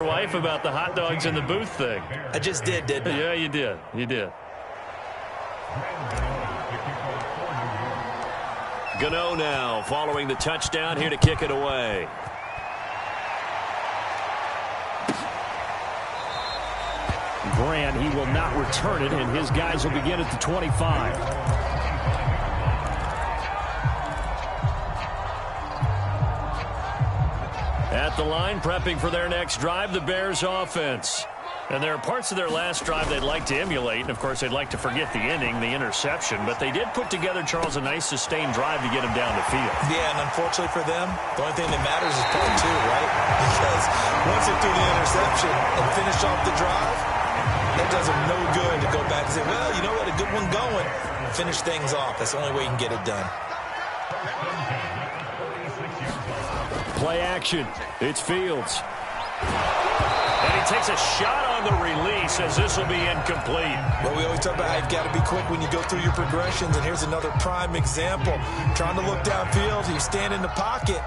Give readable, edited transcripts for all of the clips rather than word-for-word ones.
Wife about the hot dogs in the booth thing. I just did, didn't I? Yeah, you did. You did. Gano now following the touchdown here to kick it away. Grant, he will not return it, and his guys will begin at the 25. At the line, prepping for their next drive, the Bears offense. And there are parts of their last drive they'd like to emulate, and of course they'd like to forget the inning, the interception, but they did put together, Charles, a nice sustained drive to get him down the field. Yeah, and unfortunately for them, the only thing that matters is part two, right? Because once they threw the interception and finish off the drive, that does them no good to go back and say, well, you know what, a good one going. Finish things off. That's the only way you can get it done. Play action. It's Fields. And he takes a shot on the release as this will be incomplete. Well, we always talk about how you've got to be quick when you go through your progressions, and here's another prime example. Trying to look downfield, he was standing in the pocket,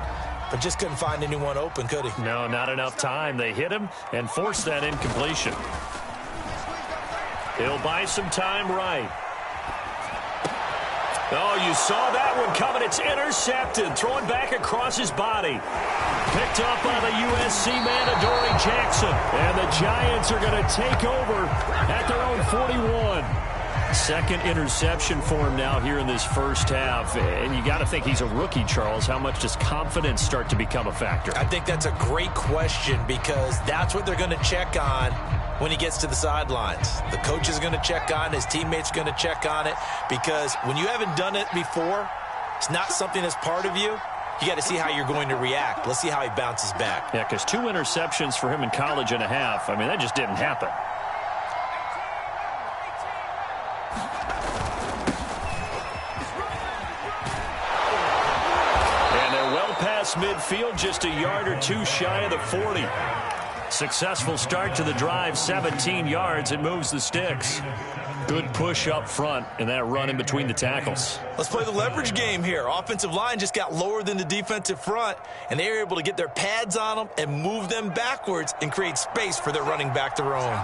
but just couldn't find anyone open, could he? No, not enough time. They hit him and forced that incompletion. He'll buy some time right. Oh, you saw that one coming. It's intercepted. Throwing back across his body. Picked up by the USC man, Adoree Jackson. And the Giants are going to take over at their own 41. Second interception for him now here in this first half. And you got to think he's a rookie, Charles. How much does confidence start to become a factor? I think that's a great question because that's what they're going to check on when he gets to the sidelines. The coach is going to check on it. His teammates are going to check on it because when you haven't done it before, it's not something that's part of you. You got to see how you're going to react. Let's see how he bounces back. Yeah, because 2 interceptions for him in college and a half. I mean, that just didn't happen. And they're well past midfield, just a yard or two shy of the 40. Successful start to the drive, 17 yards. It moves the sticks. Good push up front and that run in between the tackles. Let's play the leverage game here. Offensive line just got lower than the defensive front, and they were able to get their pads on them and move them backwards and create space for their running back to roam.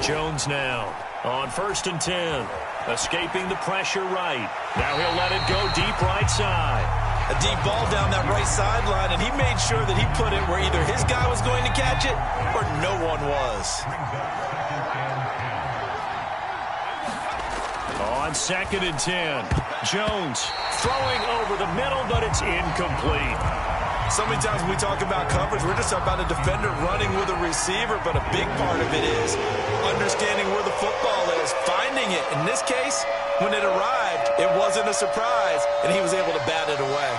Jones now on 1st and 10. Escaping the pressure right. Now he'll let it go deep right side. A deep ball down that right sideline, and he made sure that he put it where either his guy was going to catch it or no one was. On 2nd and 10, Jones throwing over the middle, but it's incomplete. So many times when we talk about coverage, we're just talking about a defender running with a receiver, but a big part of it is understanding where the football is, finding it. In this case, when it arrived, it wasn't a surprise, and he was able to bat it away.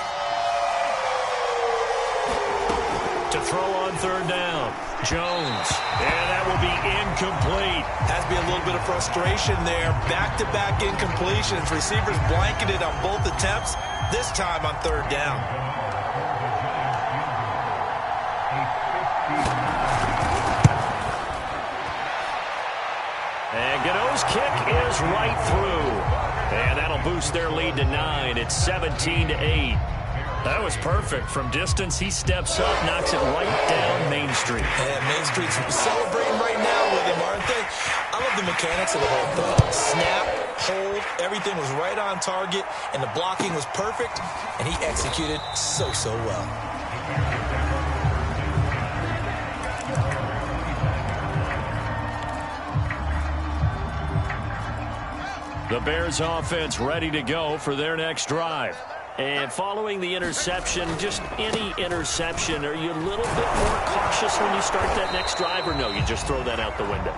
To throw on 3rd down, Jones, and that will be incomplete. Has to be a little bit of frustration there. Back-to-back incompletions. Receivers blanketed on both attempts, this time on 3rd down. And Gano's kick is right through. And that'll boost their lead to 9. It's 17-8. That was perfect. From distance, he steps up, knocks it right down Main Street. And Main Street's celebrating right now with him, aren't they? I love the mechanics of the whole thing. Snap, hold, everything was right on target, and the blocking was perfect, and he executed so well. The Bears offense ready to go for their next drive. And following the interception, just any interception, are you a little bit more cautious when you start that next drive, or no, you just throw that out the window?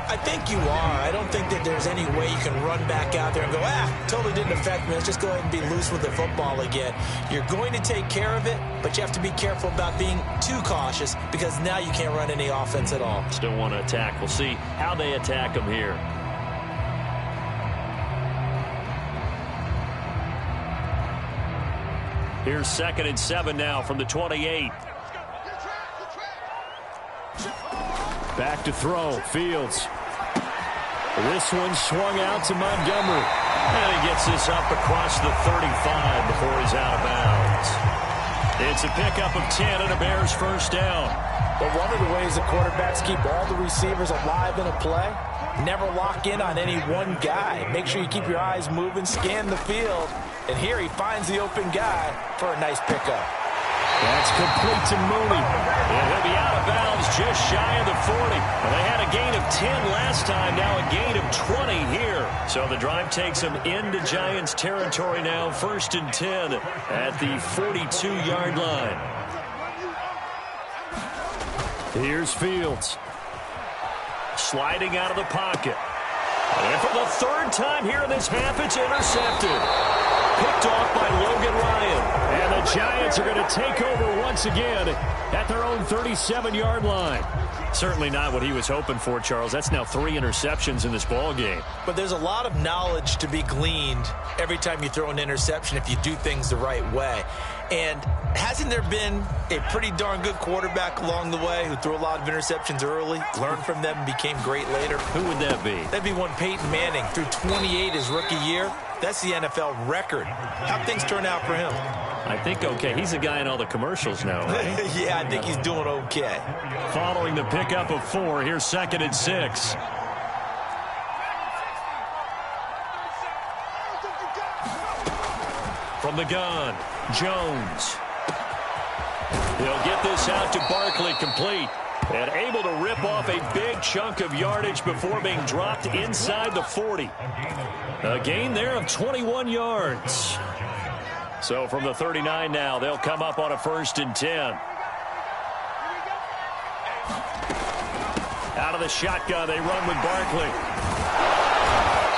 I think you are. I don't think that there's any way you can run back out there and go, totally didn't affect me. Let's just go ahead and be loose with the football again. You're going to take care of it, but you have to be careful about being too cautious because now you can't run any offense at all. Still want to attack. We'll see how they attack them here. Here's 2nd and 7 now from the 28. Back to throw. Fields. This one swung out to Montgomery. And he gets this up across the 35 before he's out of bounds. It's a pickup of 10 and a Bears first down. But one of the ways the quarterbacks keep all the receivers alive in a play, never lock in on any one guy. Make sure you keep your eyes moving, scan the field. And here he finds the open guy for a nice pickup. That's complete to Mooney. And he'll be out of bounds just shy of the 40. And they had a gain of 10 last time, now a gain of 20 here. So the drive takes them into Giants territory now, 1st and 10 at the 42-yard line. Here's Fields. Sliding out of the pocket. And for the 3rd time here in this half, it's intercepted. Picked off by Logan Ryan. And the Giants are going to take over once again at their own 37-yard line. Certainly not what he was hoping for, Charles. That's now 3 interceptions in this ball game. But there's a lot of knowledge to be gleaned every time you throw an interception if you do things the right way. And hasn't there been a pretty darn good quarterback along the way who threw a lot of interceptions early, learned from them, and became great later? Who would that be? That'd be one Peyton Manning. Threw 28 his rookie year. That's the NFL record. How'd things turn out for him? I think okay. He's the guy in all the commercials now, right? Yeah, I think he's doing okay. Following the pickup of 4, here's 2nd and 6. From the gun, Jones. He'll get this out to Barkley, complete. And able to rip off a big chunk of yardage before being dropped inside the 40. A gain there of 21 yards. So from the 39 now, they'll come up on a 1st and 10. Out of the shotgun, they run with Barkley.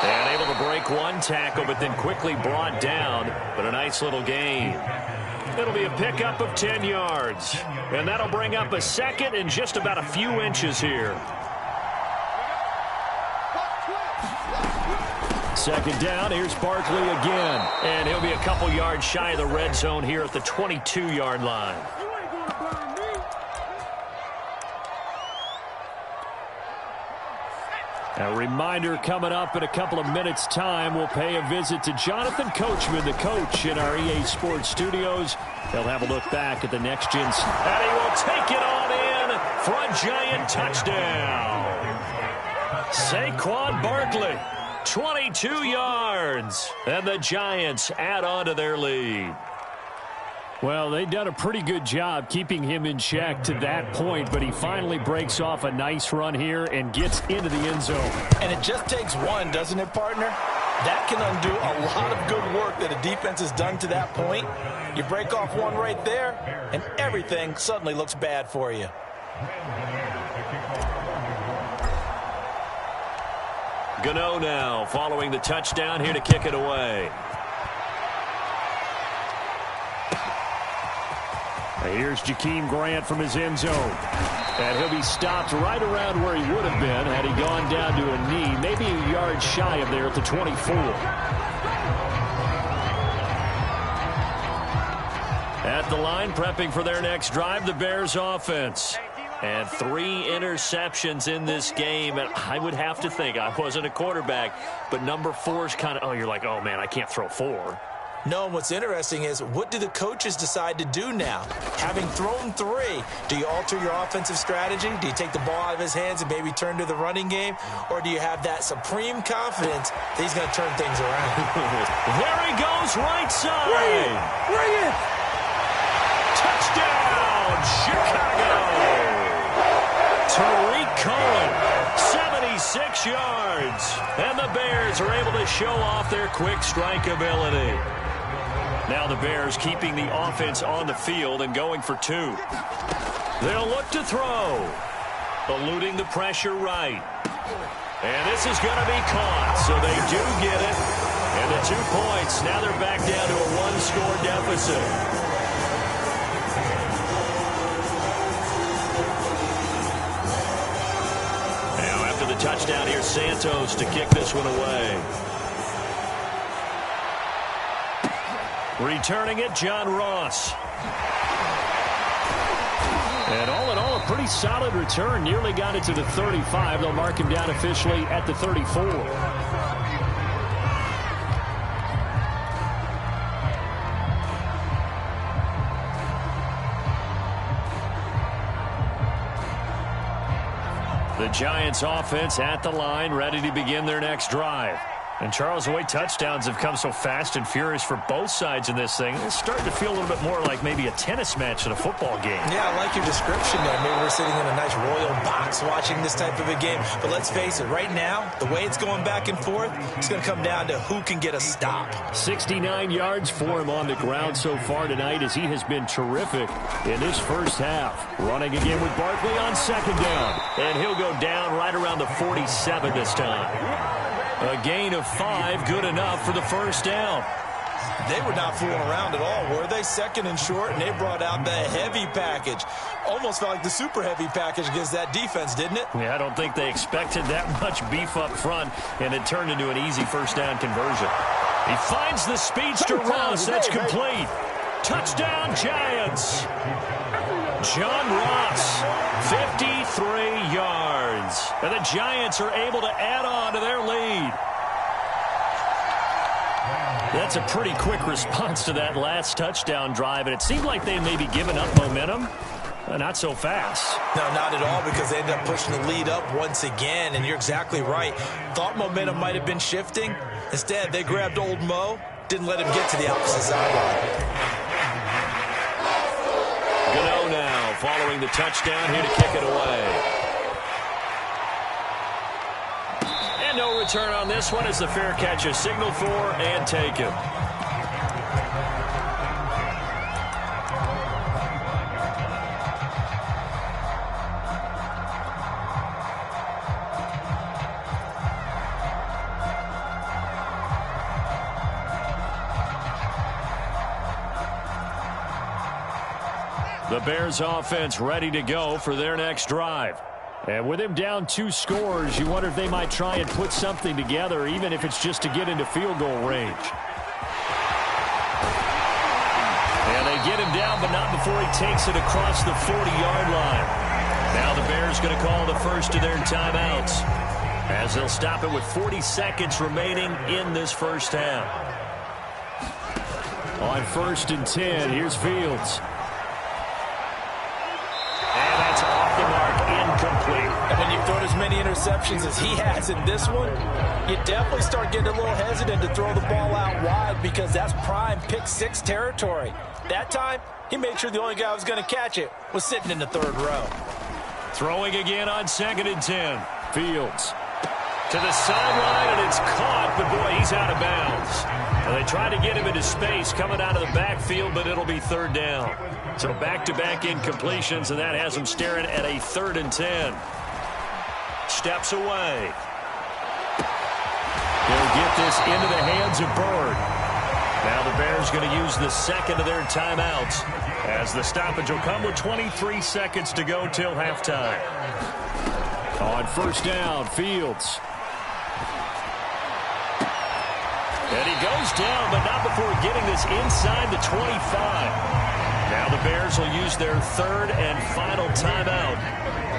And able to break one tackle, but then quickly brought down. But a nice little gain. It'll be a pickup of 10 yards. And that'll bring up a 2nd and just about a few inches here. 2nd down, here's Barkley again. And he'll be a couple yards shy of the red zone here at the 22-yard line. A reminder coming up in a couple of minutes' time. We'll pay a visit to Jonathan Coachman, the coach in our EA Sports studios. They'll have a look back at the next-gen. And he will take it on in for a Giant touchdown. Saquon Barkley, 22 yards. And the Giants add on to their lead. Well, they've done a pretty good job keeping him in check to that point, but he finally breaks off a nice run here and gets into the end zone. And it just takes one, doesn't it, partner? That can undo a lot of good work that a defense has done to that point. You break off one right there, and everything suddenly looks bad for you. Gano now following the touchdown here to kick it away. Here's Jakeem Grant from his end zone. And he'll be stopped right around where he would have been had he gone down to a knee, maybe a yard shy of there at the 24. At the line, prepping for their next drive, the Bears offense. And 3 interceptions in this game. And I would have to think, I wasn't a quarterback, but number 4 is kind of, oh, you're like, oh, man, I can't throw 4. No, what's interesting is, what do the coaches decide to do now? Having thrown 3, do you alter your offensive strategy? Do you take the ball out of his hands and maybe turn to the running game? Or do you have that supreme confidence that he's going to turn things around? There he goes, right side. Bring it! Touchdown, Chicago! Tariq Cohen, 76 yards. And the Bears are able to show off their quick strike ability. Now the Bears keeping the offense on the field and going for 2. They'll look to throw. Eluding the pressure right. And this is going to be caught, so they do get it. And the 2 points, now they're back down to a 1-score deficit. Now after the touchdown, here's Santos to kick this one away. Returning it, John Ross. And all in all, a pretty solid return. Nearly got it to the 35. They'll mark him down officially at the 34. The Giants offense at the line, ready to begin their next drive. And, Charles, the way touchdowns have come so fast and furious for both sides in this thing, it's starting to feel a little bit more like maybe a tennis match than a football game. Yeah, I like your description there. Maybe we're sitting in a nice royal box watching this type of a game. But let's face it, right now, the way it's going back and forth, it's going to come down to who can get a stop. 69 yards for him on the ground so far tonight as he has been terrific in this first half. Running again with Barkley on second down. And he'll go down right around the 47 this time. A gain of 5, good enough for the first down. They were not fooling around at all, were they? Second and short, and they brought out the heavy package. Almost felt like the super heavy package against that defense, didn't it? Yeah, I don't think they expected that much beef up front, and it turned into an easy first down conversion. He finds the speedster Ross. That's complete. Touchdown, Giants. John Ross, 53 yards. And the Giants are able to add on to their lead. That's a pretty quick response to that last touchdown drive, and it seemed like they may be giving up momentum. Not so fast. No, not at all, because they ended up pushing the lead up once again, and you're exactly right. Thought momentum might have been shifting. Instead, they grabbed old Mo, didn't let him get to the opposite sideline. Gano now following the touchdown here to kick it away. And no return on this one as the fair catch is signaled for and taken. The Bears offense ready to go for their next drive. And with him down 2 scores, you wonder if they might try and put something together, even if it's just to get into field goal range. And they get him down, but not before he takes it across the 40-yard line. Now the Bears going to call the first of their timeouts, as they'll stop it with 40 seconds remaining in this first half. On 1st and 10, here's Fields. And when you've thrown as many interceptions as he has in this one, you definitely start getting a little hesitant to throw the ball out wide, because that's prime pick 6 territory. That time, he made sure the only guy who was going to catch it was sitting in the 3rd row. Throwing again on 2nd and 10. Fields to the sideline, and it's caught, but boy, he's out of bounds. And they try to get him into space coming out of the backfield, but it'll be 3rd down. So back-to-back incompletions, and that has him staring at a 3rd and 10. Steps away. He'll get this into the hands of Bird. Now the Bears going to use the second of their timeouts, as the stoppage will come with 23 seconds to go till halftime. On 1st down, Fields. And he goes down, but not before getting this inside the 25. Now the Bears will use their 3rd and final timeout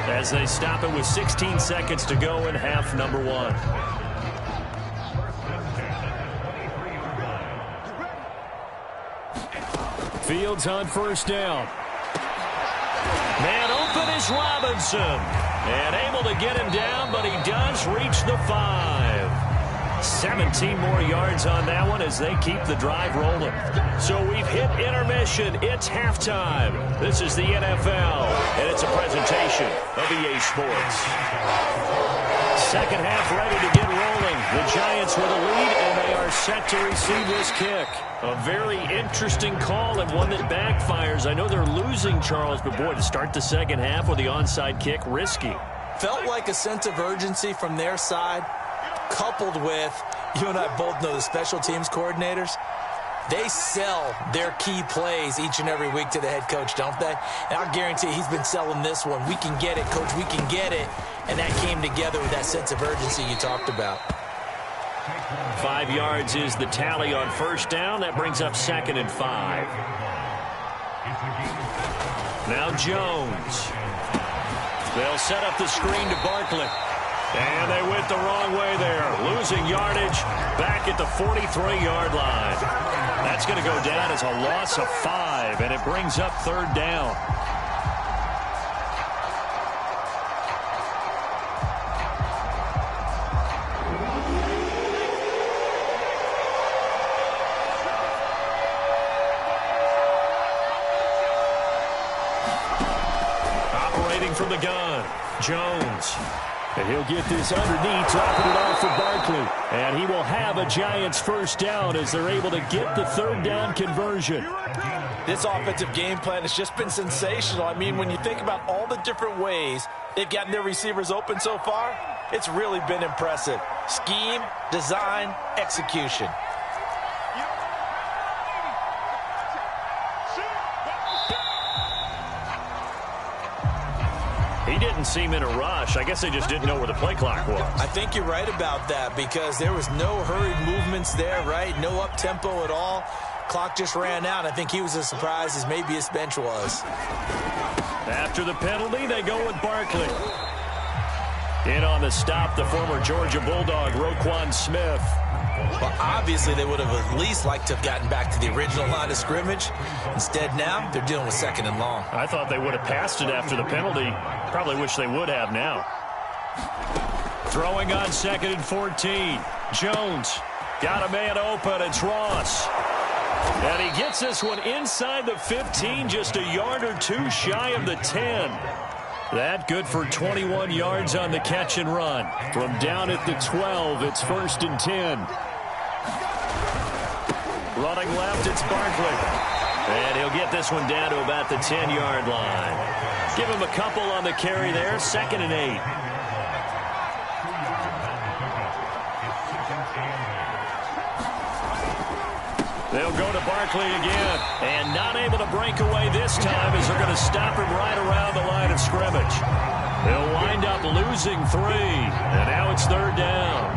as they stop it with 16 seconds to go in half number 1. Fields on 1st down. Man open is Robinson. And able to get him down, but he does reach the 5. 17 more yards on that one as they keep the drive rolling. So we've hit intermission. It's halftime. This is the NFL, and it's a presentation of EA Sports. Second half ready to get rolling. The Giants with a lead, and they are set to receive this kick. A very interesting call, and one that backfires. I know they're losing, Charles, but boy, to start the second half with the onside kick, risky. Felt like a sense of urgency from their side, coupled with, you and I both know the special teams coordinators, they sell their key plays each and every week to the head coach, don't they? And I guarantee he's been selling this one. We can get it, coach, we can get it. And that came together with that sense of urgency you talked about. 5 yards is the tally on 1st down. That brings up 2nd and 5. Now Jones. They'll set up the screen to Barkley. And they went the wrong way there. Losing yardage back at the 43-yard line. That's going to go down as a loss of 5, and it brings up 3rd down. Waiting from the gun. Jones. And he'll get this underneath, dropping it off for Barkley. And he will have a Giants first down as they're able to get the third down conversion. This offensive game plan has just been sensational. I mean, when you think about all the different ways they've gotten their receivers open so far, it's really been impressive. Scheme, design, execution. He didn't seem in a rush. I guess they just didn't know where the play clock was. I think you're right about that because there was no hurried movements there, right? No up-tempo at all. Clock just ran out. I think he was as surprised as maybe his bench was. After the penalty, they go with Barkley. In on the stop, the former Georgia Bulldog, Roquan Smith. Well, obviously, they would have at least liked to have gotten back to the original line of scrimmage. Instead, now, they're dealing with second and long. I thought they would have passed it after the penalty. Probably wish they would have now. Throwing on 2nd and 14. Jones got a man open. It's Ross. And he gets this one inside the 15, just a yard or two shy of the 10. That good for 21 yards on the catch and run. From down at the 12, it's 1st and 10. Running left, it's Barkley. And he'll get this one down to about the 10-yard line. Give him a couple on the carry there, 2nd and 8. They'll go to Barkley again, and not able to break away this time as they're going to stop him right around the line of scrimmage. They'll wind up losing 3, and now it's 3rd down.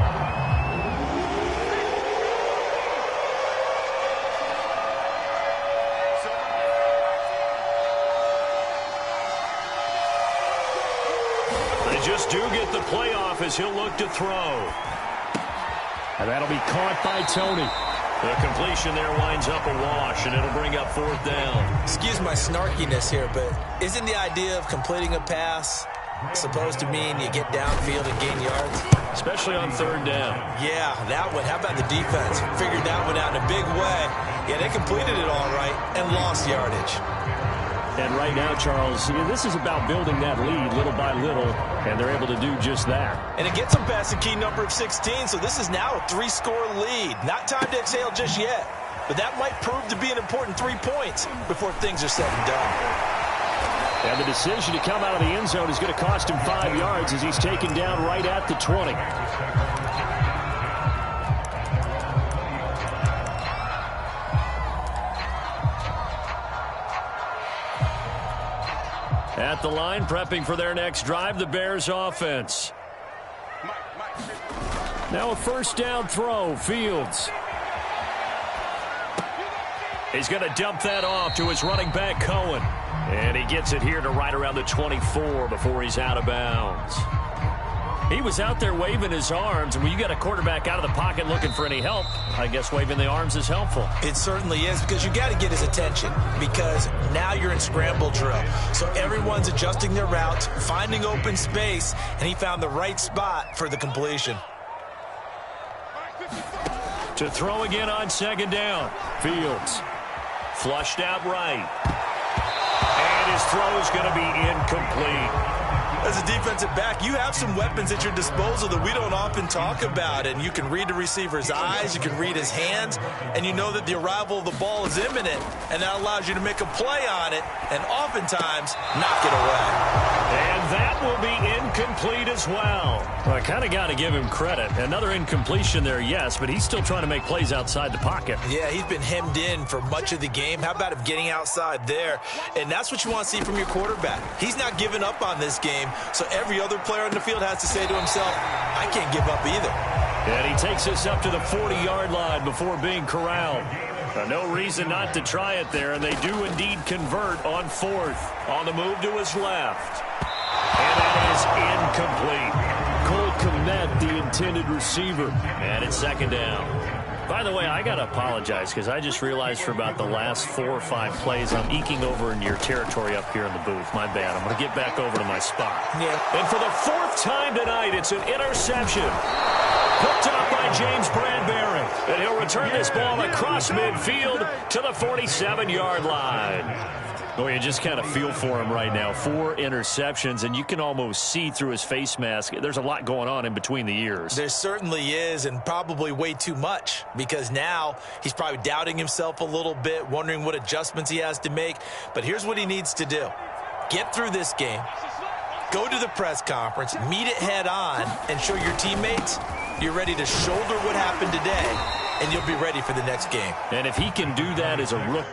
They just do get the playoff as he'll look to throw. And that'll be caught by Tony. The completion there winds up a wash, and it'll bring up 4th down. Excuse my snarkiness here, but isn't the idea of completing a pass supposed to mean you get downfield and gain yards? Especially on 3rd down. Yeah, that one. How about the defense? Figured that one out in a big way. Yeah, they completed it all right and lost yardage. And right now, Charles, this is about building that lead little by little, and they're able to do just that. And it gets them past the key number of 16, so this is now a 3-score lead. Not time to exhale just yet, but that might prove to be an important 3 points before things are said and done. And the decision to come out of the end zone is going to cost him 5 yards as he's taken down right at the 20. At the line, prepping for their next drive, the Bears offense. Now a 1st down throw, Fields. He's going to dump that off to his running back, Cohen. And he gets it here to right around the 24 before he's out of bounds. He was out there waving his arms, and when you got a quarterback out of the pocket looking for any help, I guess waving the arms is helpful. It certainly is, because you got to get his attention, because now you're in scramble drill. So everyone's adjusting their routes, finding open space, and he found the right spot for the completion. To throw again on 2nd down. Fields flushed out right. And his throw is going to be incomplete. As a defensive back, you have some weapons at your disposal that we don't often talk about, and you can read the receiver's eyes, you can read his hands, and you know that the arrival of the ball is imminent, and that allows you to make a play on it, and oftentimes knock it away. And that will be incomplete as well. Well, I kind of got to give him credit. Another incompletion there, yes, but he's still trying to make plays outside the pocket. Yeah, he's been hemmed in for much of the game. How about him getting outside there? And that's what you want to see from your quarterback. He's not giving up on this game, so every other player on the field has to say to himself, I can't give up either. And he takes us up to the 40-yard line before being corralled. No reason not to try it there, and they do indeed convert on 4th. On the move to his left. And that is incomplete. Cole Kmet, the intended receiver. And it's 2nd down. By the way, I got to apologize because I just realized for about the last 4 or 5 plays I'm eking over into your territory up here in the booth. My bad. I'm going to get back over to my spot. Yeah. And for the 4th time tonight, it's an interception. Picked up by James Bradbury. And he'll return this ball across midfield to the 47-yard line. Well, you just kind of feel for him right now. 4 interceptions, and you can almost see through his face mask. There's a lot going on in between the ears. There certainly is, and probably way too much, because now he's probably doubting himself a little bit, wondering what adjustments he has to make. But here's what he needs to do. Get through this game, go to the press conference, meet it head on, and show your teammates you're ready to shoulder what happened today, and you'll be ready for the next game. And if he can do that as a rookie,